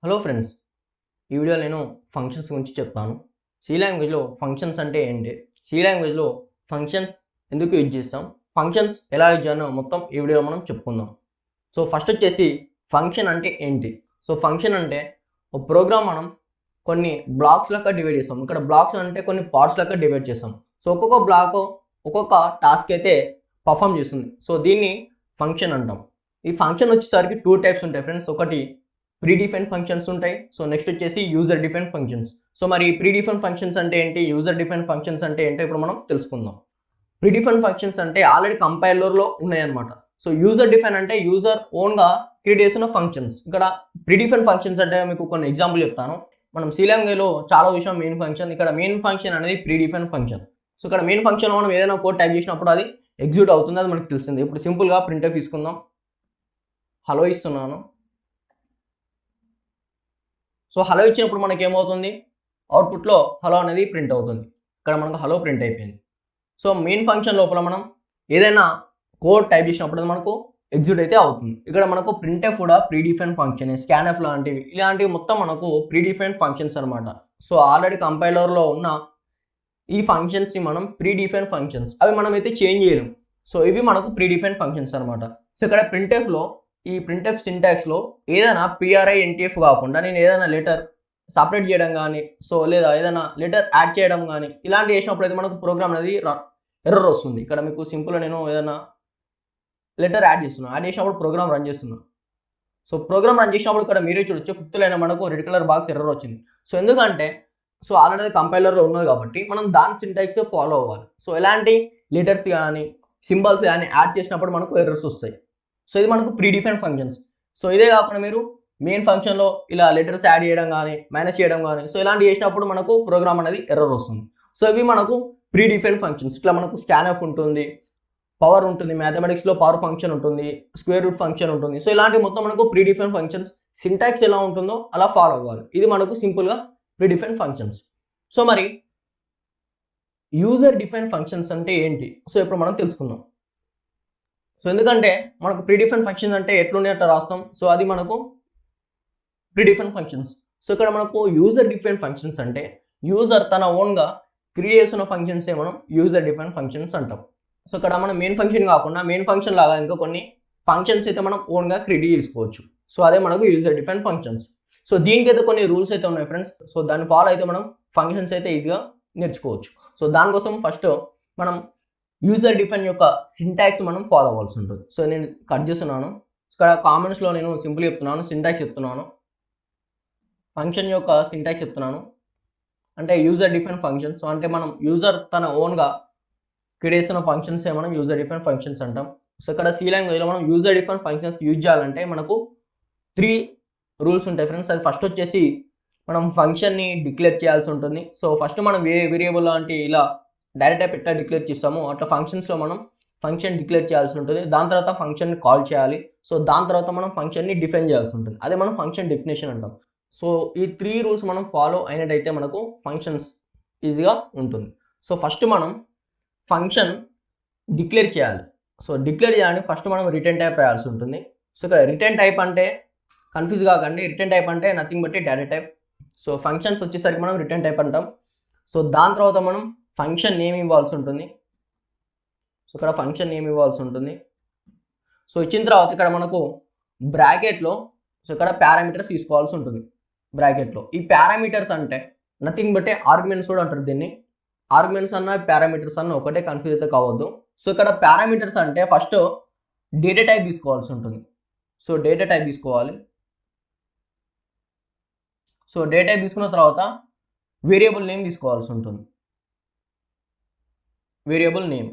Hello friends, ఈ వీడియోలో నేను ఫంక్షన్స్ గురించి చెప్తాను. సి లాంగ్వేజ్లో ఫంక్షన్స్ అంటే ఏంటి, సి లాంగ్వేజ్లో ఫంక్షన్స్ ఎందుకు యూజ్ చేస్తాం, ఫంక్షన్స్ ఎలా యూజ్ చేయాలో మొత్తం ఈ వీడియోలో మనం చెప్పుకుందాం. సో ఫస్ట్ వచ్చేసి ఫంక్షన్ అంటే ఏంటి. సో ఫంక్షన్ అంటే ఒక ప్రోగ్రామ్ మనం కొన్ని బ్లాక్స్ లెక్క డివైడ్ చేస్తాం. ఇక్కడ బ్లాక్స్ అంటే కొన్ని పార్ట్స్ లెక్క డివైడ్ చేస్తాం. సో ఒక్కొక్క బ్లాక్ ఒక్కొక్క టాస్క్ అయితే పర్ఫామ్ చేస్తుంది. సో దీన్ని ఫంక్షన్ అంటాం. ఈ ఫంక్షన్ వచ్చేసరికి 2 టైప్స్ ఉంటాయి ఫ్రెండ్స్. ఒకటి ప్రీ డిఫైన్ ఫంక్షన్స్ ఉంటాయి. సో నెక్స్ట్ వచ్చేసి యూజర్ డిఫైన్ ఫంక్షన్స్. సో మరి ప్రీ డిఫైన్ ఫంక్షన్స్ అంటే ఏంటి, యూజర్ డిఫైన్ ఫంక్షన్స్ అంటే ఏంటో ఇప్పుడు మనం తెలుసుకుందాం. ప్రీ డిఫైన్ ఫంక్షన్స్ అంటే ఆల్రెడీ కంపైలర్లో ఉన్నాయన్నమాట. సో యూజర్ డిఫైన్ అంటే యూజర్ ఓన్గా క్రియేట్ చేసిన ఫంక్షన్స్. ఇక్కడ ప్రీ డిఫైన్ ఫంక్షన్స్ అంటే మీకు కొన్ని ఎగ్జాంపుల్ చెప్తాను. మనం సి లాంగ్వేజ్లో చాలా విషయం మెయిన్ ఫంక్షన్. ఇక్కడ మెయిన్ ఫంక్షన్ అనేది ప్రీ డిఫైన్ ఫంక్షన్. సో ఇక్కడ మెయిన్ ఫంక్షన్లో మనం ఏదైనా కోడ్ టైప్ చేసినప్పుడు అది ఎగ్జిక్యూట్ అవుతుంది, అది మనకు తెలిసింది. ఇప్పుడు సింపుల్గా ప్రింట్ఎఫ్ తీసుకుందాం. హలో ఇస్తున్నాను. సో హలో ఇచ్చినప్పుడు మనకి ఏమవుతుంది, అవుట్పుట్లో హలో అనేది ప్రింట్ అవుతుంది. ఇక్కడ మనకు హలో ప్రింట్ అయిపోయింది. సో మెయిన్ ఫంక్షన్ లోపల మనం ఏదైనా కోడ్ టైప్ చేసినప్పుడు మనకు ఎగ్జిక్యూట్ అయితే అవుతుంది. ఇక్కడ మనకు ప్రింట్ఎఫ్ కూడా ప్రీ డిఫైన్ ఫంక్షన్, స్కాన్ఎఫ్ లాంటివి ఇలాంటివి మొత్తం మనకు ప్రీ డిఫైన్ ఫంక్షన్స్ అనమాట. సో ఆల్రెడీ కంపైలర్లో ఉన్న ఈ ఫంక్షన్స్ని మనం ప్రీ డిఫైన్ ఫంక్షన్స్, అవి మనం అయితే చేంజ్ చేయలేం. సో ఇవి మనకు ప్రీ డిఫైన్ ఫంక్షన్స్ అనమాట. సో ఇక్కడ ప్రింట్ఎఫ్లో ఈ ప్రింట్ఎఫ్ సింటాక్స్లో ఏదైనా PRINTF కాకుండా నేను ఏదైనా లెటర్ సపరేట్ చేయడం కానీ, సో లేదా ఏదైనా లెటర్ యాడ్ చేయడం కానీ ఇలాంటి చేసినప్పుడు అయితే మనకు ప్రోగ్రామ్ అనేది ఎర్రర్ వస్తుంది. ఇక్కడ మీకు సింపుల్గా నేను ఏదైనా లెటర్ యాడ్ చేసినప్పుడు ప్రోగ్రామ్ రన్ చేస్తున్నాను. సో ప్రోగ్రామ్ రన్ చేసినప్పుడు ఇక్కడ మీరే చూడొచ్చు, 5th లైన్ మనకు రెడ్ కలర్ బాక్స్ ఎర్రర్ వచ్చింది. సో ఎందుకంటే సో ఆల్రెడీ కంపైలర్లో ఉన్నది కాబట్టి మనం దాని సింటాక్స్ ఫాలో అవ్వాలి. సో ఎలాంటి లెటర్స్ కానీ సింబల్స్ కానీ యాడ్ చేసినప్పుడు మనకు ఎర్రర్స్ వస్తాయి. సో ఇది మనకు ప్రీ డిఫైన్ ఫంక్షన్స్. సో ఇదే కాకుండా మీరు మెయిన్ ఫంక్షన్లో ఇలా లెటర్స్ యాడ్ చేయడం కానీ మైనస్ చేయడం కానీ సో ఇలాంటివి చేసినప్పుడు మనకు ప్రోగ్రామ్ అనేది ఎర్రర్ వస్తుంది. సో ఇవి మనకు ప్రీ డిఫైన్ ఫంక్షన్స్. ఇట్లా మనకు స్కాన్ఎఫ్ ఉంటుంది, పవర్ ఉంటుంది, మ్యాథమెటిక్స్లో పవర్ ఫంక్షన్ ఉంటుంది, స్క్వేర్ రూట్ ఫంక్షన్ ఉంటుంది. సో ఇలాంటి మొత్తం మనకు ప్రీ డిఫైన్ ఫంక్షన్స్. సింటాక్స్ ఎలా ఉంటుందో అలా ఫాలో అవ్వాలి. ఇది మనకు సింపుల్గా ప్రీ డిఫైన్ ఫంక్షన్స్. సో మరి యూజర్ డిఫైన్ ఫంక్షన్స్ అంటే ఏంటి, సో ఇప్పుడు మనం తెలుసుకుందాం. సో ఎందుకంటే మనకు ప్రీ డిఫైన్ ఫంక్షన్స్ అంటే ఎట్లుండే అట్లా రాస్తాం. సో అది మనకు ప్రీ డిఫైన్ ఫంక్షన్స్. సో ఇక్కడ మనకు యూజర్ డిఫైన్ ఫంక్షన్స్ అంటే యూజర్ తన ఓన్గా క్రియేట్ చేసిన ఫంక్షన్సే మనం యూజర్ డిఫైన్ ఫంక్షన్స్ అంటాం. సో ఇక్కడ మనం మెయిన్ ఫంక్షన్ కాకుండా మెయిన్ ఫంక్షన్ లాగా ఇంకా కొన్ని ఫంక్షన్స్ అయితే మనం ఓన్గా క్రియేట్ చేసుకోవచ్చు. సో అదే మనకు యూజర్ డిఫైన్ ఫంక్షన్స్. సో దీనికైతే కొన్ని రూల్స్ అయితే ఉన్నాయి ఫ్రెండ్స్. సో దాన్ని ఫాలో అయితే మనం ఫంక్షన్స్ అయితే ఈజీగా నేర్చుకోవచ్చు. సో దానికోసం ఫస్ట్ మనం యూజర్ డిఫైన్ యొక్క సింటాక్స్ మనం ఫాలో అవ్వాల్సి ఉంటుంది. సో నేను కట్ చేస్తున్నాను. ఇక్కడ కామెంట్స్లో నేను సింపుల్ చెప్తున్నాను, సింటాక్స్ చెప్తున్నాను, ఫంక్షన్ యొక్క సింటాక్స్ చెప్తున్నాను. అంటే యూజర్ డిఫైన్ ఫంక్షన్స్ అంటే మనం యూజర్ తన ఓన్గా క్రియేట్ చేసిన ఫంక్షన్సే మనం యూజర్ డిఫైన్ ఫంక్షన్స్ అంటాం. సో ఇక్కడ సి లాంగ్వేజ్లో మనం యూజర్ డిఫైన్ ఫంక్షన్స్ యూజ్ చేయాలంటే మనకు 3 రూల్స్ ఉంటాయి ఫ్రెండ్స్. అది ఫస్ట్ వచ్చేసి మనం ఫంక్షన్ని డిక్లేర్ చేయాల్సి ఉంటుంది. సో ఫస్ట్ మనం వేరియబుల్ లాంటి ఇలా డైరెక్ట్ టైప్ ఎట్లా డిక్లేర్ చేస్తామో అట్లా ఫంక్షన్స్లో మనం ఫంక్షన్ డిక్లేర్ చేయాల్సి ఉంటుంది. దాని తర్వాత ఫంక్షన్ని కాల్ చేయాలి. సో దాని తర్వాత మనం ఫంక్షన్ని డిఫైన్ చేయాల్సి ఉంటుంది. అదే మనం ఫంక్షన్ డెఫినేషన్ అంటాం. సో ఈ 3 రూల్స్ మనం ఫాలో అయినట్టయితే మనకు ఫంక్షన్స్ ఈజీగా ఉంటుంది. సో ఫస్ట్ మనం ఫంక్షన్ డిక్లేర్ చేయాలి. సో డిక్లేర్ చేయాలంటే ఫస్ట్ మనం రిటర్న్ టైప్ రాయాల్సి ఉంటుంది. సో ఇక్కడ రిటర్న్ టైప్ అంటే కన్ఫ్యూజ్ కాకండి, రిటర్న్ టైప్ అంటే nothing but direct type. So functions వచ్చేసరికి మనం రిటర్న్ టైప్ అంటాం. సో దాని తర్వాత మనం ఫంక్షన్ నేమ్ ఇవ్వాల్సి ఉంటుంది. సో ఇక్కడ ఫంక్షన్ నేమ్ ఇవ్వాల్సి ఉంటుంది. సో ఇచ్చిన తర్వాత ఇక్కడ మనకు బ్రాకెట్లో సో ఇక్కడ పారామీటర్స్ తీసుకోవాల్సి ఉంటుంది. బ్రాకెట్లో ఈ పారామీటర్స్ అంటే నథింగ్ బట్ ఆర్గ్యుమెంట్స్ కూడా అంటారు దీన్ని. ఆర్గ్యుమెంట్స్ అన్న పారామీటర్స్ అన్న ఒకటే, కన్ఫ్యూజ్ అయితే కావద్దు. సో ఇక్కడ పారామీటర్స్ అంటే ఫస్ట్ డేటా టైప్ తీసుకోవాల్సి ఉంటుంది. సో డేటా టైప్ తీసుకోవాలి. సో డేటా టైప్ తీసుకున్న తర్వాత వేరియబుల్ నేమ్ తీసుకోవాల్సి ఉంటుంది. Variable name.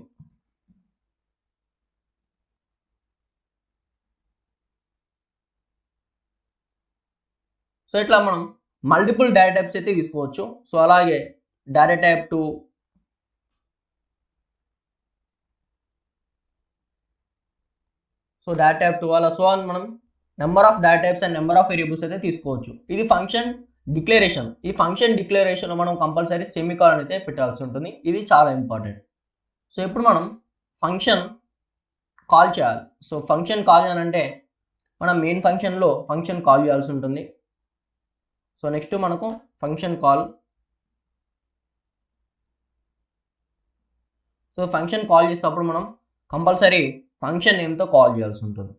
సో ఇట్లా మనం మల్టిపుల్ డేటా టైప్స్ అయితే తీసుకోవచ్చు. సో అలాగే data type 2, so data type 2 అలా సో మనం number of data types and number of variables అయితే తీసుకోవచ్చు. ఇది ఫంక్షన్ డిక్లరేషన్. ఈ ఫంక్షన్ డిక్లరేషన్లో మనం కంపల్సరీ సెమికాలన్ అయితే పెట్టాల్సి ఉంటుంది. ఇది చాలా ఇంపార్టెంట్. సో ఇప్పుడు మనం ఫంక్షన్ కాల్ చేయాలి. సో ఫంక్షన్ కాల్ చేయాలంటే మనం మెయిన్ ఫంక్షన్లో ఫంక్షన్ కాల్ చేయాల్సి ఉంటుంది. సో నెక్స్ట్ మనకు function call. So function call చేసేటప్పుడు మనం కంపల్సరీ ఫంక్షన్ నేమ్తో కాల్ చేయాల్సి ఉంటుంది.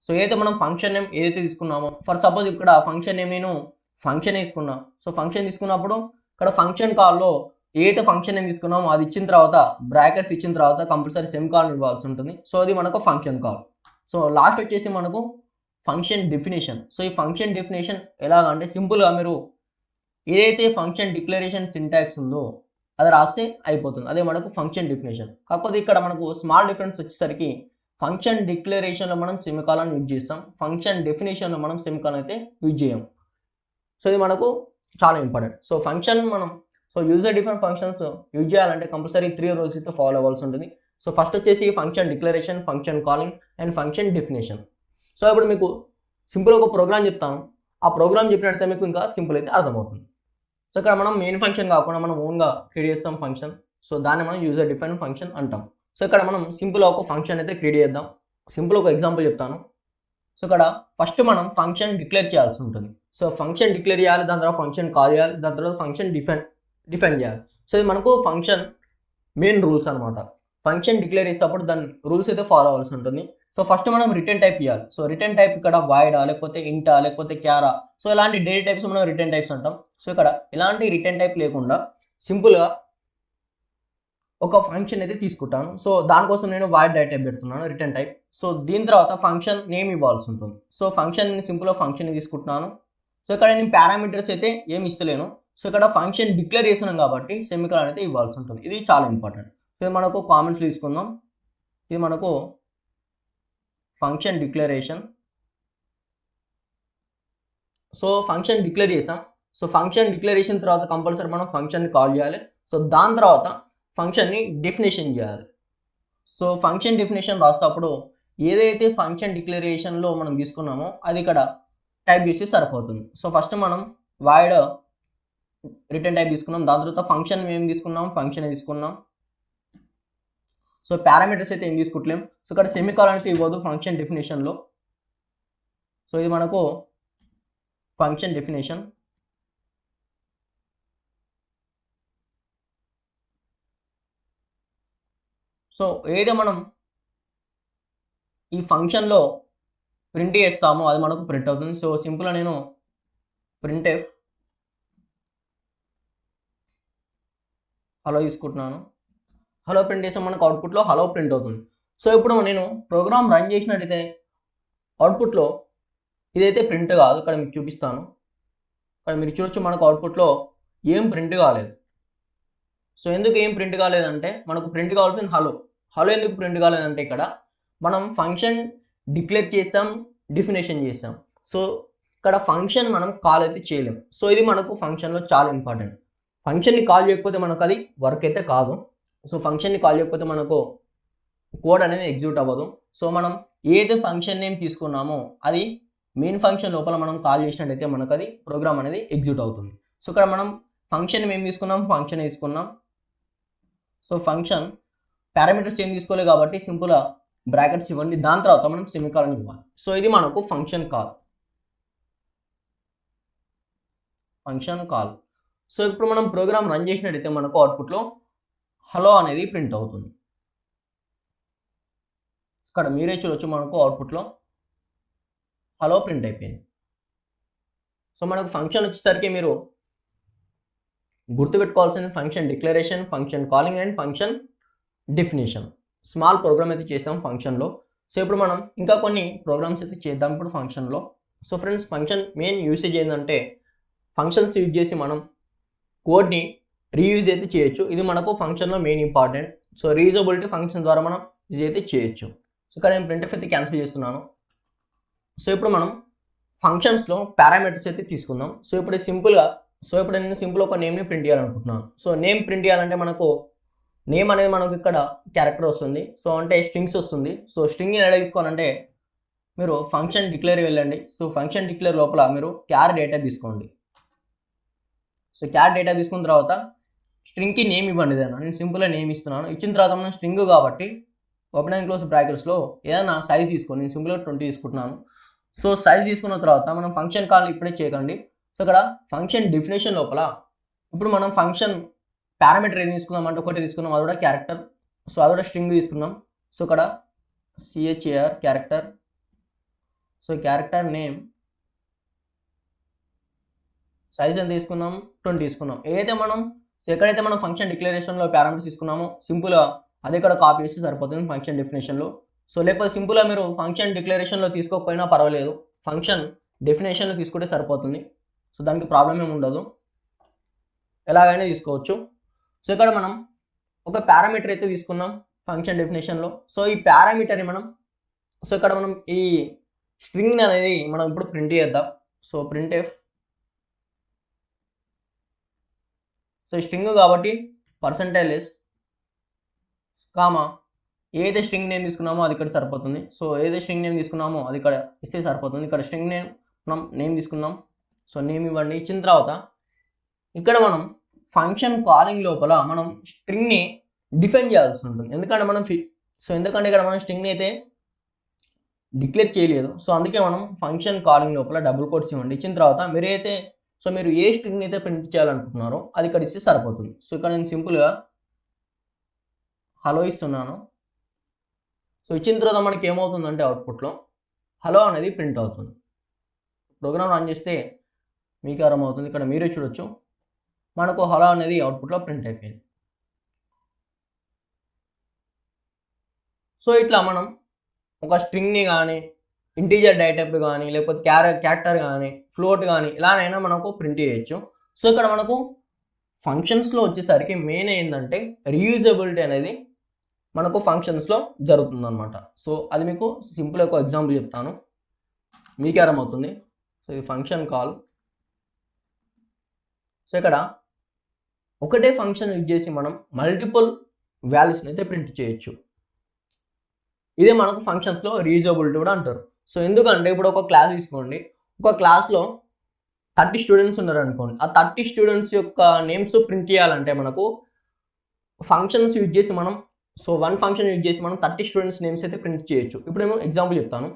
సో ఏదైతే మనం ఫంక్షన్ నేమ్ ఏదైతే తీసుకున్నామో, ఫర్ సపోజ్ ఇక్కడ ఫంక్షన్ నేమ్ నేను ఫంక్షన్ తీసుకున్నా. సో ఫంక్షన్ తీసుకున్నప్పుడు ఇక్కడ ఫంక్షన్ కాల్లో ఏదైతే ఫంక్షన్ నేమ్ తీసుకున్నామో అది ఇచ్చిన తర్వాత బ్రాకెట్స్ ఇచ్చిన తర్వాత కంపల్సరీ సెమికాలన్ ఇవ్వాల్సి ఉంటుంది. సో అది మనకు ఫంక్షన్ కాల్. సో లాస్ట్ వచ్చేసి మనకు ఫంక్షన్ డెఫినేషన్. సో ఈ ఫంక్షన్ డెఫినేషన్ ఎలాగంటే సింపుల్గా మీరు ఏదైతే ఫంక్షన్ డిక్లరేషన్ సింటాక్స్ ఉందో అది రాస్తే అయిపోతుంది. అదే మనకు ఫంక్షన్ డెఫినేషన్. కాకపోతే ఇక్కడ మనకు స్మాల్ డిఫరెన్స్ వచ్చేసరికి ఫంక్షన్ డిక్లరేషన్లో మనం సెమికాలన్ యూజ్ చేస్తాం, ఫంక్షన్ డెఫినేషన్లో మనం సెమికాలన్ అయితే యూజ్ చేయం. సో ఇది మనకు చాలా ఇంపార్టెంట్. సో ఫంక్షన్ మనం యూజర్ డిఫరెంట్ ఫంక్షన్స్ యూజ్ చేయాలంటే కంపల్సరీ 3 రూల్స్ అయితే ఫాలో అవ్వాల్సి ఉంటుంది. సో ఫస్ట్ వచ్చేసి function declaration, function calling and function definition. So ఇప్పుడు మీకు సింపుల్ ఒక ప్రోగ్రామ్ చెప్తాను. ఆ ప్రోగ్రామ్ చెప్పినట్లయితే మీకు ఇంకా సింపుల్ అయితే అర్థమవుతుంది. సో ఇక్కడ మనం మెయిన్ ఫంక్షన్ కాకుండా మనం ఓన్గా క్రియేట్ చేస్తాం ఫంక్షన్. సో దాన్ని మనం యూజర్ డిఫరెంట్ ఫంక్షన్ అంటాం. సో ఇక్కడ మనం సింపుల్ ఒక ఫంక్షన్ అయితే క్రియేట్ చేద్దాం. సింపుల్ ఒక ఎగ్జాంపుల్ చెప్తాను. సో ఇక్కడ ఫస్ట్ మనం ఫంక్షన్ డిక్లేర్ చేయాల్సి ఉంటుంది. సో ఫంక్షన్ డిక్లేర్ చేయాలి, దాని తర్వాత ఫంక్షన్ కాల్ చేయాలి, దాని తర్వాత ఫంక్షన్ డిఫైన్ చేయాలి. సో ఇది మనకు ఫంక్షన్ మెయిన్ రూల్స్ అనమాట. ఫంక్షన్ డిక్లేర్ చేసేటప్పుడు దాని రూల్స్ అయితే ఫాలో అవ్వాల్సి ఉంటుంది. సో ఫస్ట్ మనం రిటర్న్ టైప్ ఇవ్వాలి. సో రిటర్న్ టైప్ ఇక్కడ వాయిడా, లేకపోతే ఇంటా, లేకపోతే క్యారా. సో ఇలాంటి డేటా టైప్స్ మనం రిటర్న్ టైప్స్ అంటాం. సో ఇక్కడ ఇలాంటి రిటర్న్ టైప్ లేకుండా సింపుల్గా ఒక ఫంక్షన్ అయితే తీసుకుంటాను. సో దానికోసం నేను వాయిడ్ డేటా టైప్ పెడుతున్నాను, రిటర్న్ టైప్. సో దీని తర్వాత ఫంక్షన్ నేమ్ ఇవ్వాల్సి ఉంటుంది. సో ఫంక్షన్ సింపుల్గా ఫంక్షన్ తీసుకుంటున్నాను. సో ఇక్కడ నేను పారామీటర్స్ అయితే ఏమి ఇస్తలేను. సో ఇక్కడ ఫంక్షన్ డిక్లేర్ చేస్తున్నాం కాబట్టి సెమికాలన్ అయితే ఇవ్వాల్సి ఉంటుంది. ఇది చాలా ఇంపార్టెంట్. సో ఇది మనకు కామెంట్స్ తీసుకుందాం. ఇది మనకు function declaration. So function declare చేసాం. సో ఫంక్షన్ డిక్లరేషన్ తర్వాత కంపల్సరీ మనం ఫంక్షన్ని కాల్ చేయాలి. సో దాని తర్వాత ఫంక్షన్ని డెఫినేషన్ చేయాలి. సో ఫంక్షన్ డెఫినేషన్ రాసేటప్పుడు ఏదైతే ఫంక్షన్ డిక్లరేషన్లో మనం తీసుకున్నామో అది ఇక్కడ టైప్ చేసి సరిపోతుంది. సో ఫస్ట్ మనం వాయిడ్ రిటర్న్ టైప్ తీసుకున్నాం, దాని తర్వాత ఫంక్షన్ ఏం తీసుకున్నాం, ఫంక్షన్ తీసుకున్నాం. సో పారామీటర్స్ అయితే ఏం తీసుకుంటలేం. సో ఇక్కడ సెమికాలన్ అయితే ఇవ్వదు ఫంక్షన్ డెఫినేషన్లో. సో ఇది మనకు ఫంక్షన్ డెఫినేషన్. సో ఏదో మనం ఈ ఫంక్షన్లో ప్రింట్ చేస్తామో అది మనకు ప్రింట్ అవుతుంది. సో సింపుల్గా నేను ప్రింట్ఎఫ్ హలో తీసుకుంటున్నాను. హలో ప్రింట్ చేస్తే మనకు అవుట్పుట్లో హలో ప్రింట్ అవుతుంది. సో ఇప్పుడు నేను ప్రోగ్రామ్ రన్ చేసినట్టయితే అవుట్పుట్లో ఇదైతే ప్రింట్ కాదు. ఇక్కడ మీకు చూపిస్తాను. ఇక్కడ మీరు చూడొచ్చు మనకు అవుట్పుట్లో ఏం ప్రింట్ కాలేదు. సో ఎందుకు ఏం ప్రింట్ కాలేదంటే మనకు ప్రింట్ కావాల్సిన హలో. హలో ఎందుకు ప్రింట్ కాలేదంటే ఇక్కడ మనం ఫంక్షన్ డిక్లేర్ చేసాం, డెఫినేషన్ చేసాం. సో ఇక్కడ ఫంక్షన్ మనం కాల్ అయితే చేయలేం. సో ఇది మనకు ఫంక్షన్లో చాలా ఇంపార్టెంట్. ఫంక్షన్ని కాల్ చేయకపోతే మనకు అది వర్క్ అయితే కాదు. సో ఫంక్షన్ని కాల్ చేయకపోతే మనకు కోడ్ అనేది ఎగ్జిక్యూట్ అవ్వదు. సో మనం ఏదైతే ఫంక్షన్ నేమ్ తీసుకున్నామో అది మెయిన్ ఫంక్షన్ లోపల మనం కాల్ చేసినట్టయితే మనకు అది ప్రోగ్రామ్ అనేది ఎగ్జిక్యూట్ అవుతుంది. సో ఇక్కడ మనం ఫంక్షన్ ఏం తీసుకున్నాం, ఫంక్షన్ తీసుకున్నాం. సో ఫంక్షన్ పారామీటర్స్ ఏం తీసుకోలేదు కాబట్టి సింపుల్గా బ్రాకెట్స్ ఇవ్వండి, దాని తర్వాత మనం సెమికాలన్ ఇవ్వాలి. సో ఇది మనకు function call. Function call. So ఇప్పుడు మనం ప్రోగ్రామ్ రన్ చేసినట్టయితే మనకు అవుట్పుట్లో హలో అనేది ప్రింట్ అవుతుంది. ఇక్కడ మీరే చూడొచ్చు మనకు అవుట్పుట్లో హలో ప్రింట్ అయిపోయింది. సో మనకు ఫంక్షన్ వచ్చేసరికి మీరు గుర్తుపెట్టుకోవాల్సిన function declaration, function calling and function definition. Small program అయితే చేస్తాం ఫంక్షన్లో. సో ఇప్పుడు మనం ఇంకా కొన్ని ప్రోగ్రామ్స్ అయితే చేద్దాం ఇప్పుడు ఫంక్షన్లో. So friends function main usage ఏంటంటే ఫంక్షన్స్ యూజ్ చేసి మనం కోడ్ని రీయూజ్ అయితే చేయొచ్చు. ఇది మనకు ఫంక్షన్లో main important. So reusability function ద్వారా మనం యూజ్ అయితే చేయొచ్చు. సో ఇక్కడ నేను ప్రింట్ఎఫ్ అయితే క్యాన్సిల్ చేస్తున్నాను. సో ఇప్పుడు మనం ఫంక్షన్స్లో పారామీటర్స్ అయితే తీసుకుందాం. సో ఇప్పుడు నేను సింపుల్ ఒక నేమ్ని ప్రింట్ చేయాలనుకుంటున్నాను. సో నేమ్ ప్రింట్ చేయాలంటే మనకు నేమ్ అనేది మనకు ఇక్కడ క్యారెక్టర్ వస్తుంది. సో అంటే స్ట్రింగ్స్ వస్తుంది. సో స్ట్రింగ్ ఎలా తీసుకోవాలంటే మీరు ఫంక్షన్ డిక్లేర్ వెళ్ళండి. సో ఫంక్షన్ డిక్లేర్ లోపల మీరు క్యార్ డేటా తీసుకోండి. సో క్యార్ డేటా తీసుకున్న తర్వాత స్ట్రింగ్కి నేమ్ ఇవ్వండి. నేను సింపుల్గా నేమ్ ఇస్తున్నాను. ఇచ్చిన తర్వాత మనం స్ట్రింగ్ కాబట్టి ఓపెన్ అండ్ క్లోజ్ బ్రాకెట్స్లో ఏదైనా సైజ్ తీసుకోండి. నేను సింపుల్గా 20 తీసుకుంటున్నాను. సో సైజ్ తీసుకున్న తర్వాత మనం ఫంక్షన్ కాల్ ఇప్పుడే చేయకండి. సో ఇక్కడ ఫంక్షన్ డెఫినేషన్ లోపల ఇప్పుడు మనం ఫంక్షన్ పారామీటర్ ఏం తీసుకున్నాం అంటే ఒకటి తీసుకున్నాం, అది కూడా క్యారెక్టర్. సో అది కూడా స్ట్రింగ్ తీసుకున్నాం. సో ఇక్కడ CHAR character. So character name size ఎంత తీసుకున్నాం, 20 తీసుకున్నాం. ఏదైతే మనం ఎక్కడైతే మనం ఫంక్షన్ డిక్లరేషన్లో పారామీటర్స్ తీసుకున్నామో సింపుల్గా అది ఇక్కడ కాపీ చేస్తే సరిపోతుంది ఫంక్షన్ డెఫినేషన్లో. సో లేకపోతే సింపుల్గా మీరు ఫంక్షన్ డిక్లరేషన్లో తీసుకోకపోయినా పర్వాలేదు, ఫంక్షన్ డెఫినేషన్లో తీసుకుంటే సరిపోతుంది. సో దానికి ప్రాబ్లం ఏమి ఉండదు, ఎలాగైనా తీసుకోవచ్చు. సో ఇక్కడ మనం ఒక పారామీటర్ అయితే తీసుకున్నాం ఫంక్షన్ డెఫినేషన్లో. సో ఈ పారామీటర్ని మనం ఇక్కడ మనం ఈ స్ట్రింగ్ అనేది మనం ఇప్పుడు ప్రింట్ చేద్దాం. So printf. సో స్ట్రింగ్ కాబట్టి %s కామా ఏదైతే స్ట్రింగ్ నేమ్ తీసుకున్నామో అది ఇక్కడ సరిపోతుంది. సో ఏదైతే స్ట్రింగ్ నేమ్ తీసుకున్నామో అది ఇక్కడ ఇస్తే సరిపోతుంది. ఇక్కడ స్ట్రింగ్ నేమ్ మనం నేమ్ తీసుకుందాం. సో నేమ్ ఇవ్వండి. ఇచ్చిన తర్వాత ఇక్కడ మనం ఫంక్షన్ కాలింగ్ లోపల మనం స్ట్రింగ్ని డిఫైన్ చేయాల్సి ఉంటుంది. ఎందుకంటే ఇక్కడ మనం స్ట్రింగ్ని అయితే డిక్లేర్ చేయలేదు. సో అందుకే మనం ఫంక్షన్ కాలింగ్ లోపల డబుల్ కోట్స్ ఇవ్వండి. ఇచ్చిన తర్వాత మీరు ఏ స్ట్రింగ్ అయితే ప్రింట్ చేయాలనుకుంటున్నారో అది ఇక్కడ ఇస్తే సరిపోతుంది. సో ఇక్కడ నేను సింపుల్గా హలో ఇస్తున్నాను. సో ఇచ్చిన తర్వాత మనకి ఏమవుతుందంటే అవుట్పుట్లో హలో అనేది ప్రింట్ అవుతుంది. ప్రోగ్రామ్ రన్ చేస్తే మీకు అర్థమవుతుంది. ఇక్కడ మీరే చూడొచ్చు, మనకు హలో అనేది అవుట్పుట్లో ప్రింట్ అయిపోయింది. సో ఇట్లా మనం ఒక స్ట్రింగ్ని కానీ ఇంటీజర్ డేటా టైప్ కానీ లేకపోతే క్యారెక్టర్ కానీ ఫ్లోట్ కానీ ఇలానైనా మనకు ప్రింట్ చేయొచ్చు. సో ఇక్కడ మనకు ఫంక్షన్స్లో వచ్చేసరికి మెయిన్ ఏంటంటే రీయూజబిలిటీ అనేది మనకు ఫంక్షన్స్లో జరుగుతుంది అనమాట. సో అది మీకు సింపుల్ ఒక ఎగ్జాంపుల్ చెప్తాను, మీకు అర్థమవుతుంది. సో ఇది ఫంక్షన్ కాల్. సో ఇక్కడ ఒకటే ఫంక్షన్ యూజ్ చేసి మనం మల్టిపుల్ వాల్యూస్ని అయితే ప్రింట్ చేయొచ్చు. ఇదే మనకు ఫంక్షన్స్లో రీయూజబిలిటీ కూడా అంటారు. సో ఎందుకంటే ఇప్పుడు ఒక క్లాస్ తీసుకోండి, ఒక క్లాస్లో 30 స్టూడెంట్స్ ఉన్నారు అనుకోండి. ఆ 30 స్టూడెంట్స్ యొక్క నేమ్స్ ప్రింట్ చేయాలంటే మనకు ఫంక్షన్స్ యూజ్ చేసి మనం వన్ ఫంక్షన్ యూజ్ చేసి మనం 30 స్టూడెంట్స్ నేమ్స్ అయితే ప్రింట్ చేయొచ్చు. ఇప్పుడు నేను ఎగ్జాంపుల్ చెప్తాను.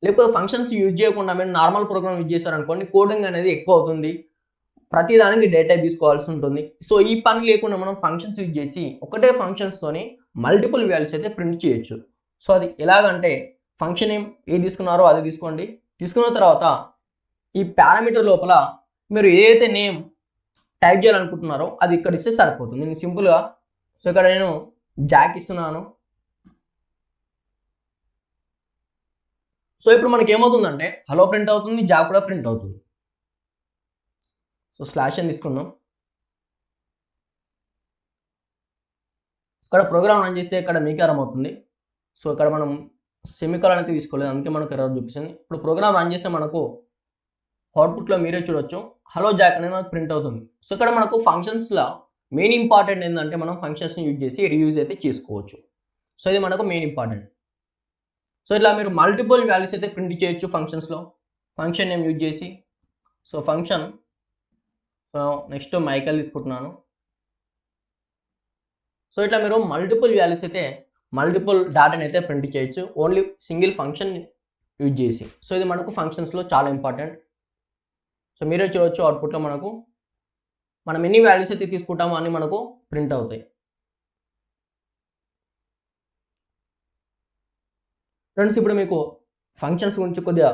లేకపోతే ఫంక్షన్స్ యూజ్ చేయకుండా మీరు నార్మల్ ప్రోగ్రామ్ యూజ్ చేశారనుకోండి, కోడింగ్ అనేది ఎక్కువ అవుతుంది, ప్రతి దానికి డేటా తీసుకోవాల్సి ఉంటుంది. సో ఈ పని లేకుండా మనం ఫంక్షన్స్ యూజ్ చేసి ఒకటే ఫంక్షన్స్తోని మల్టిపుల్ వాల్యూస్ అయితే ప్రింట్ చేయొచ్చు. సో అది ఎలాగంటే ఫంక్షన్ నేమ్ ఏది తీసుకున్నారో అది తీసుకోండి. తీసుకున్న తర్వాత ఈ పారామీటర్ లోపల మీరు ఏదైతే నేమ్ టైప్ చేయాలనుకుంటున్నారో అది ఇక్కడ ఇస్తే సరిపోతుంది. నేను సింపుల్గా ఇక్కడ నేను జాక్ ఇస్తున్నాను. సో ఇప్పుడు మనకి ఏమవుతుందంటే హలో ప్రింట్ అవుతుంది, జాక్ కూడా ప్రింట్ అవుతుంది. సో /n తీసుకున్నాం. ఇక్కడ ప్రోగ్రామ్ రన్ చేస్తే ఇక్కడ మీకు అర్థమవుతుంది. సో ఇక్కడ మనం సెమికల్ అనేది తీసుకోలేదు, అందుకే మనకు ఎర్రర్ చూపిస్తుంది. ఇప్పుడు ప్రోగ్రామ్ రన్ చేస్తే మనకు అవుట్పుట్లో మీరే చూడొచ్చు హలో జాక్ అనేది మనకు ప్రింట్ అవుతుంది. సో ఇక్కడ మనకు ఫంక్షన్స్లో మెయిన్ ఇంపార్టెంట్ ఏంటంటే మనం ఫంక్షన్స్ని యూజ్ చేసి రీయూజ్ అయితే చేసుకోవచ్చు. సో ఇది మనకు మెయిన్ ఇంపార్టెంట్. సో ఇట్లా మీరు మల్టిపుల్ వాల్యూస్ అయితే ప్రింట్ చేయొచ్చు ఫంక్షన్స్లో ఫంక్షన్ నేమ్ యూజ్ చేసి. సో ఫంక్షన్ నెక్స్ట్ మైకల్ తీసుకుంటున్నాను. సో ఇట్లా మీరు మల్టిపుల్ వాల్యూస్ అయితే మల్టిపుల్ డేటాని అయితే ప్రింట్ చేయొచ్చు ఓన్లీ సింగిల్ ఫంక్షన్ యూజ్ చేసి. సో ఇది మనకు ఫంక్షన్స్లో చాలా ఇంపార్టెంట్. సో మీరే చూడవచ్చు అవుట్పుట్లో మనం ఎన్ని వాల్యూస్ అయితే తీసుకుంటామో అన్ని మనకు ప్రింట్ అవుతాయి. ఫ్రెండ్స్ ఇప్పుడు మీకు ఫంక్షన్స్ గురించి కొద్దిగా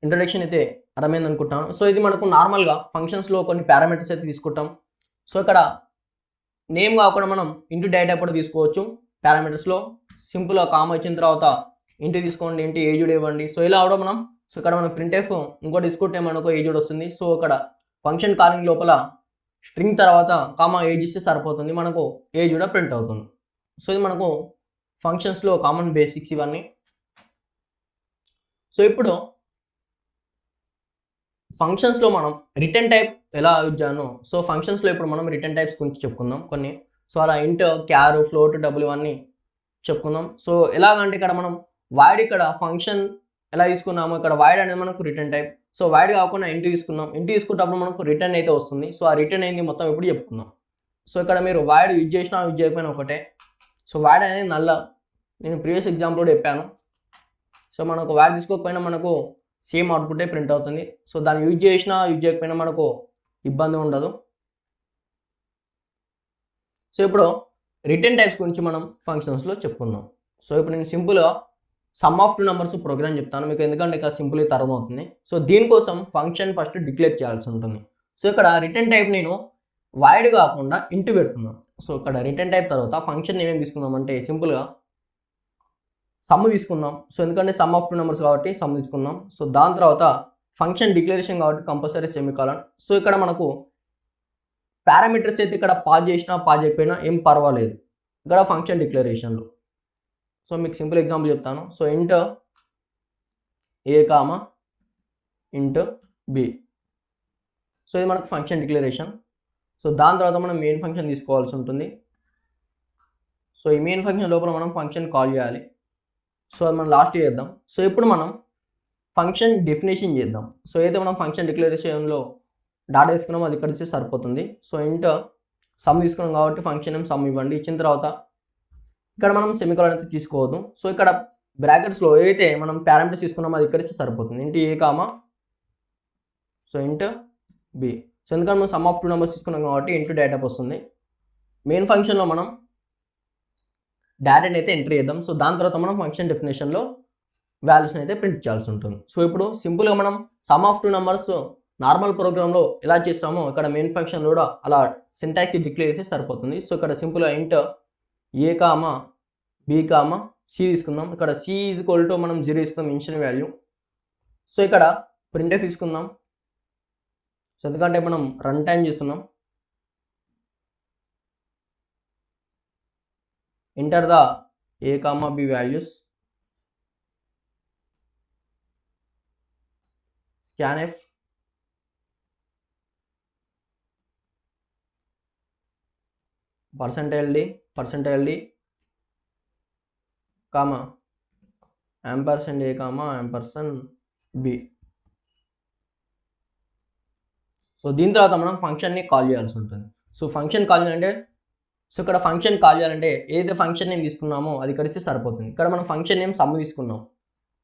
ఇంట్రడక్షన్ అయితే అర్థమైంది అనుకుంటాను. సో ఇది మనకు నార్మల్గా ఫంక్షన్స్లో కొన్ని పారామీటర్స్ అయితే తీసుకుంటాం. సో ఇక్కడ నేమ్ కాకుండా మనం ఇంటూ డేటా కూడా తీసుకోవచ్చు పారామీటర్స్లో. సింపుల్గా కామా ఇచ్చిన తర్వాత ఇంటి తీసుకోండి, ఇంటి ఏజ్డ్ ఇవ్వండి. సో ఇలా అవడం మనం ఇక్కడ మనం printf ఇంకోటి తీసుకుంటే మనకు ఏజ్డ్ వస్తుంది. సో ఇక్కడ ఫంక్షన్ కాలింగ్ లోపల స్ట్రింగ్ తర్వాత కామా ఏజ్ ఇస్తే సరిపోతుంది, మనకు ఏజ్ కూడా ప్రింట్ అవుతుంది. సో ఇది మనకు ఫంక్షన్స్లో కామన్ బేసిక్స్ ఇవన్నీ. సో ఇప్పుడు ఫంక్షన్స్లో మనం రిటర్న్ టైప్ ఎలా యూజ్ చేయను. సో ఫంక్షన్స్లో ఇప్పుడు మనం రిటర్న్ టైప్స్ గురించి చెప్పుకుందాం కొన్ని. సో అలా ఇంట్, క్యార్, ఫ్లోట్, డబుల్ ఇవన్నీ చెప్పుకుందాం. సో ఎలాగంటే ఇక్కడ మనం వాయిడ్ ఇక్కడ ఫంక్షన్ ఎలా తీసుకున్నాము, ఇక్కడ వాయిడ్ అనేది మనకు రిటర్న్ టైప్. సో వాయిడ్ కాకుండా ఇంటి తీసుకున్నాం, ఇంటి తీసుకున్నప్పుడు మనకు రిటర్న్ అయితే వస్తుంది. సో ఆ రిటర్న్ అయింది మొత్తం ఇప్పుడు చెప్పుకుందాం. సో ఇక్కడ మీరు వాయిడ్ యూజ్ చేసినా యూజ్ చేయకపోయినా ఒకటే. సో వాయిడ్ అనేది నల్ల, నేను ప్రీవియస్ ఎగ్జాంపుల్ కూడా చెప్పాను. సో మనకు వాయిడ్ తీసుకోకపోయినా మనకు సేమ్ అవుట్పుటే ప్రింట్ అవుతుంది. సో దాన్ని యూజ్ చేసినా యూజ్ చేయకపోయినా మనకు ఇబ్బంది ఉండదు. సో ఇప్పుడు రిటర్న్ టైప్స్ గురించి మనం ఫంక్షన్స్లో చెప్పుకుందాం. సో ఇప్పుడు నేను సింపుల్గా సమ్ ఆఫ్ 2 నెంబర్స్ ప్రోగ్రామ్ చెప్తాను మీకు, ఎందుకంటే ఇక సింపుల్గా అర్థమవుతుంది. సో దీనికోసం ఫంక్షన్ ఫస్ట్ డిక్లేర్ చేయాల్సి ఉంటుంది. సో ఇక్కడ రిటర్న్ టైప్ నేను వైడ్ కాకుండా ఇంటూ పెడుతున్నాను. సో ఇక్కడ రిటర్న్ టైప్ తర్వాత ఫంక్షన్ ఏమేమి తీసుకుందాం అంటే సింపుల్గా సమ్ తీసుకుందాం. సో ఎందుకంటే సమ్ ఆఫ్ 2 నెంబర్స్ కాబట్టి సమ్ తీసుకుందాం. సో దాని తర్వాత ఫంక్షన్ డిక్లరేషన్ కాబట్టి కంపల్సరీ సెమికాలన్. సో ఇక్కడ మనకు పారామీటర్స్ అయితే ఇక్కడ పాస్ చేసినా పాస్ చేయకపోయినా ఏం పర్వాలేదు ఇక్కడ ఫంక్షన్ డిక్లరేషన్లో. సో మీకు సింపుల్ ఎగ్జాంపుల్ చెప్తాను. సో ఇంట్ ఏ కామా ఇంట్ బి. సో ఇది మనకు ఫంక్షన్ డిక్లరేషన్. సో దాని తర్వాత మనం మెయిన్ ఫంక్షన్ తీసుకోవాల్సి ఉంటుంది. సో ఈ మెయిన్ ఫంక్షన్ లోపల మనం ఫంక్షన్ కాల్ చేయాలి. సో అది మనం లాస్ట్ చేద్దాం. సో ఇప్పుడు మనం ఫంక్షన్ డెఫినేషన్ చేద్దాం. సో అయితే మనం ఫంక్షన్ డిక్లరేషన్లో డాటా తీసుకున్నాం, అది ఇక్కడ ఇస్తే సరిపోతుంది. సో ఇంట్ సమ్ తీసుకున్నాం కాబట్టి ఫంక్షన్ ఏం సమ్ ఇవ్వండి. ఇచ్చిన తర్వాత ఇక్కడ మనం సెమికాలన్ అయితే తీసుకోవద్దు. సో ఇక్కడ బ్రాకెట్స్లో ఏదైతే మనం పారామీటర్స్ తీసుకున్నామో అది ఇక్కడ ఇస్తే సరిపోతుంది. ఇంటి a comma so int b. So ఎందుకంటే మనం సమ్ ఆఫ్ 2 నెంబర్స్ తీసుకున్నాం కాబట్టి ఇంటూ డేటా వస్తుంది. మెయిన్ ఫంక్షన్లో మనం డేటాని అయితే ఎంట్రీ చేద్దాం. సో దాని తర్వాత మనం ఫంక్షన్ డెఫినేషన్లో వాల్యూస్ని అయితే ప్రింట్ చేయాల్సి ఉంటుంది. సో ఇప్పుడు సింపుల్గా మనం సమ్ ఆఫ్ 2 నెంబర్స్ నార్మల్ ప్రోగ్రామ్లో ఎలా చేస్తామో ఇక్కడ మెయిన్ ఫంక్షన్లో కూడా అలా సింటాక్స్ డిక్లేర్ చేస్తే సరిపోతుంది. సో ఇక్కడ సింపుల్గా int A comma B comma C తీసుకుందాం. ఇక్కడ సి ఈజ్ ఈక్వల్ టు మనం 0 ఇస్తాం ఇనిషియల్ వాల్యూ. సో ఇక్కడ ప్రింట్ఎఫ్ తీసుకుందాం. సో ఎందుకంటే మనం రన్ టైం చేస్తున్నాం. Enter the A comma B values, scanf %d comma ampersand A comma ampersand B. So దీని తర్వాత మనం ఫంక్షన్ని కాల్ చేయాల్సి ఉంటుంది. సో ఫంక్షన్ కాల్ చేయాలంటే సో ఇక్కడ ఫంక్షన్ కాల్ చేయాలంటే ఏదైతే ఫంక్షన్ నేమ్ తీసుకున్నామో అది కలిస్తే సరిపోతుంది. ఇక్కడ మనం ఫంక్షన్ నేమ్ సమ్ తీసుకున్నాం.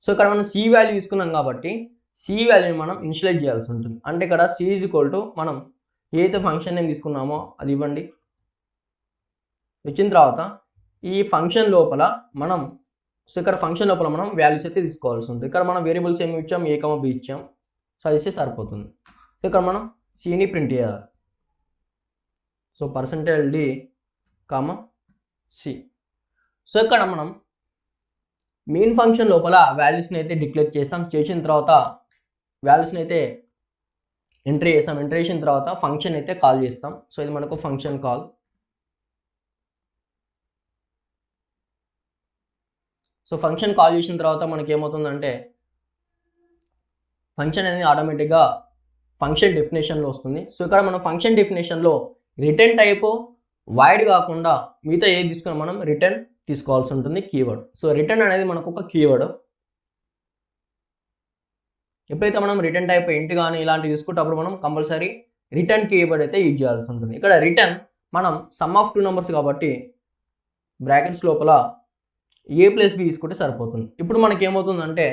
సో ఇక్కడ మనం సి వాల్యూ తీసుకున్నాం కాబట్టి సి వాల్యూని మనం ఇనిషియలైజ్ చేయాల్సి ఉంటుంది. అంటే ఇక్కడ సి ఈజ్ ఈక్వల్ టు మనం ఏదైతే ఫంక్షన్ నేమ్ తీసుకున్నామో అది ఇవ్వండి. ఇచ్చిన తర్వాత ఈ ఫంక్షన్ లోపల మనం సో ఇక్కడ ఫంక్షన్ లోపల మనం వాల్యూస్ అయితే తీసుకోవాల్సి ఉంటుంది. ఇక్కడ మనం వేరియబుల్స్ ఏమి ఇచ్చాం, ఏ కామా బి ఇచ్చాం. సో అది ఇస్తే సరిపోతుంది. సో ఇక్కడ మనం సిని ప్రింట్ చేయాలి. So %d comma C. So ఇక్కడ మనం మెయిన్ ఫంక్షన్ లోపల వాల్యూస్ని అయితే డిక్లేర్ చేసాం. చేసిన తర్వాత వాల్యూస్ని అయితే ఎంట్రీ చేసాం. ఎంట్రీ చేసిన తర్వాత ఫంక్షన్ అయితే కాల్ చేస్తాం. సో ఇది మనకు function call. So function call చేసిన తర్వాత మనకి ఏమవుతుందంటే ఫంక్షన్ అనేది ఆటోమేటిక్గా ఫంక్షన్ డెఫినేషన్లో వస్తుంది. సో ఇక్కడ మనం ఫంక్షన్ డెఫినేషన్లో రిటర్న్ టైప్ వైడ్ కాకుండా మిగతా ఏది తీసుకున్నా మనం రిటర్న్ తీసుకోవాల్సి ఉంటుంది కీవర్డ్. సో రిటర్న్ అనేది మనకు ఒక కీవర్డ్. ఎప్పుడైతే మనం రిటర్న్ టైప్ ఇంటి కానీ ఇలాంటివి తీసుకుంటప్పుడు మనం కంపల్సరీ రిటర్న్ కీవర్డ్ అయితే యూజ్ చేయాల్సి ఉంటుంది. ఇక్కడ రిటర్న్ మనం సమ్ ఆఫ్ 2 నెంబర్స్ కాబట్టి బ్రాకెట్స్ లోపల ఏ ప్లస్ బి తీసుకుంటే సరిపోతుంది. ఇప్పుడు మనకి ఏమవుతుందంటే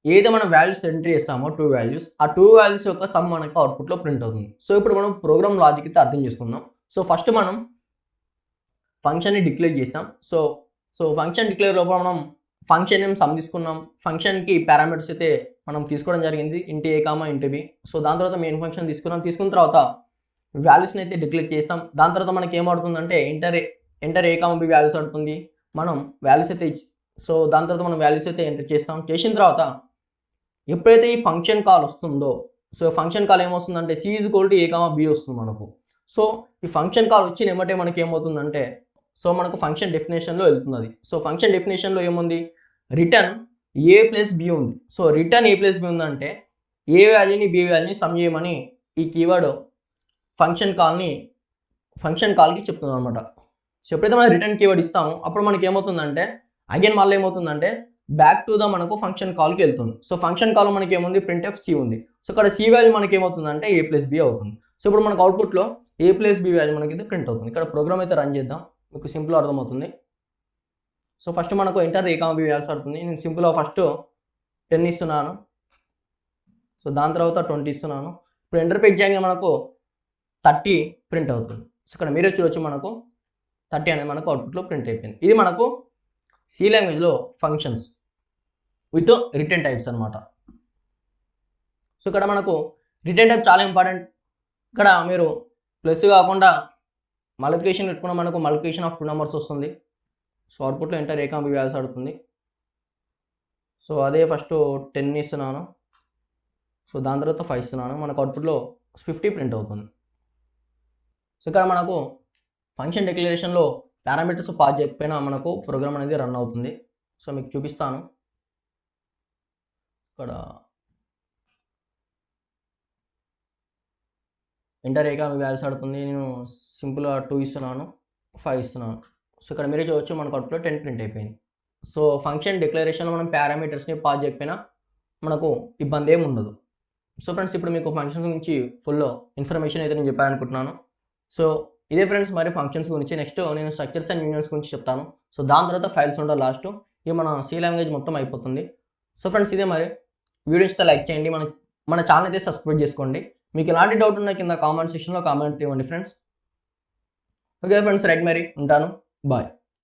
ఏదైతే మనం వాల్యూస్ ఎంట్రీ చేస్తామో 2 వాల్యూస్, ఆ 2 వాల్యూస్ యొక్క సమ్ మనకు అవుట్పుట్లో ప్రింట్ అవుతుంది. సో ఇప్పుడు మనం ప్రోగ్రామ్ లాజిక్ అయితే అర్థం చేసుకుందాం. సో ఫస్ట్ మనం ఫంక్షన్ని డిక్లేర్ చేసాం. సో ఫంక్షన్ డిక్లేర్ లోపల మనం ఫంక్షన్ ఏం సమ్ తీసుకున్నాం. ఫంక్షన్కి పారామీటర్స్ అయితే మనం తీసుకోవడం జరిగింది, ఇంటి ఏ కామా ఇంటి బి. సో దాని తర్వాత మెయిన్ ఫంక్షన్ తీసుకున్నాం. తీసుకున్న తర్వాత వాల్యూస్ని అయితే డిక్లేర్ చేస్తాం. దాని తర్వాత మనకి ఏమవుతుందంటే enter A comma B values అవుతుంది. మనం వాల్యూస్ అయితే సో దాని తర్వాత మనం వాల్యూస్ అయితే ఎంటర్ చేస్తాం. చేసిన తర్వాత ఎప్పుడైతే ఈ ఫంక్షన్ కాల్ వస్తుందో సో ఫంక్షన్ కాల్ ఏమొస్తుందంటే c is equal to a comma b వస్తుంది మనకు. సో ఈ ఫంక్షన్ కాల్ వచ్చిన ఏమంటే మనకి ఏమవుతుందంటే సో మనకు ఫంక్షన్ డెఫినేషన్లో వెళ్తున్నది. సో ఫంక్షన్ డెఫినేషన్లో ఏముంది, రిటర్న్ ఏ ప్లస్ బి ఉంది. సో రిటర్న్ ఏ ప్లస్ బి ఉందంటే ఏ వాల్యూని బి వాల్యూని సమ్ చేయమని ఈ కీవర్డ్ ఫంక్షన్ కాల్కి చెప్తుంది అనమాట. సో ఎప్పుడైతే మనం రిటర్న్ కీవర్డ్ ఇస్తామో అప్పుడు మనకి ఏమవుతుందంటే అగైన్ మళ్ళీ ఏమవుతుందంటే బ్యాక్ టు ద మనకు ఫంక్షన్ కాల్కి వెళ్తుంది. సో ఫంక్షన్ కాల్ మనకి ఏముంది, ప్రింట్ఎఫ్ సి ఉంది. సో ఇక్కడ సి వాల్యూ మనకి ఏమవుతుందంటే ఏ ప్లస్ బి అవుతుంది. సో ఇప్పుడు మనకు అవుట్పుట్లో ఏ ప్లస్ బి వాల్యూ మనకి అయితే ప్రింట్ అవుతుంది. ఇక్కడ ప్రోగ్రామ్ అయితే రన్ చేద్దాం, మీకు సింపుల్ అర్థమవుతుంది. సో ఫస్ట్ మనకు enter A comma B values అవుతుంది. నేను సింపుల్గా ఫస్ట్ 10 ఇస్తున్నాను. సో దాని తర్వాత 20 ఇస్తున్నాను. ఇప్పుడు ఎంటర్ పేజ్ చేయగా మనకు 30 ప్రింట్ అవుతుంది. సో ఇక్కడ మీరే చూడొచ్చు మనకు 30 అనేది మనకు అవుట్పుట్లో ప్రింట్ అయిపోయింది. ఇది మనకు సి లాంగ్వేజ్లో ఫంక్షన్స్ విత్ రిటర్న్ టైప్స్ అనమాట. సో ఇక్కడ మనకు రిటర్న్ టైప్ చాలా ఇంపార్టెంట్. ఇక్కడ మీరు ప్లస్ కాకుండా మల్టిప్లికేషన్ పెట్టుకున్న మనకు మల్టిప్లికేషన్ ఆఫ్ 2 నెంబర్స్ వస్తుంది. సో అవుట్పుట్లో ఎంటర్ ఏ కాంబి వాల్యూస్ అడుగుతుంది. సో అదే ఫస్ట్ 10 ఇస్తున్నాను. సో దాని తర్వాత 5 ఇస్తున్నాను. మనకు అవుట్పుట్లో 50 ప్రింట్ అవుతుంది. సో ఇక్కడ మనకు ఫంక్షన్ డిక్లరేషన్లో పారామీటర్స్ పాస్ చేయకపోయినా మనకు ప్రోగ్రామ్ అనేది రన్ అవుతుంది. సో మీకు చూపిస్తాను. ఇక్కడ ఎంటర్ ఏ కాంబి వాల్యూస్ అడుగుతుంది. నేను సింపుల్గా 2 ఇస్తున్నాను, 5 ఇస్తున్నాను. సో ఇక్కడ మీరే చూడవచ్చు మనకు అవుట్పుట్లో 10 ప్రింట్ అయిపోయింది. సో ఫంక్షన్ డిక్లరేషన్లో మనం పారామీటర్స్ని పాస్ చేయకపోయినా మనకు ఇబ్బంది ఏమి ఉండదు. సో ఫ్రెండ్స్, ఇప్పుడు మీకు ఫంక్షన్స్ గురించి ఫుల్ ఇన్ఫర్మేషన్ అయితే నేను చెప్పాలనుకుంటున్నాను. సో ఇదే ఫ్రెండ్స్ మరి ఫంక్షన్స్ గురించి. నెక్స్ట్ నేను స్ట్రక్చర్స్ అండ్ యూనియన్స్ గురించి చెప్తాను. సో దాని తర్వాత ఫైల్స్ ఉంటాయి లాస్ట్. ఇది మన సి లాంగ్వేజ్ మొత్తం అయిపోతుంది. సో ఫ్రెండ్స్, ఇదే మరి వీడియో ఇస్తే లైక్ చేయండి, మన ఛానల్ అయితే సబ్స్క్రైబ్ చేసుకోండి. మీకు ఎలాంటి డౌట్ ఉన్నా కింద కామెంట్ సెక్షన్లో కామెంట్ ఇవ్వండి ఫ్రెండ్స్. ఓకే ఫ్రెండ్స్, రైట్ మరి ఉంటాను, బాయ్.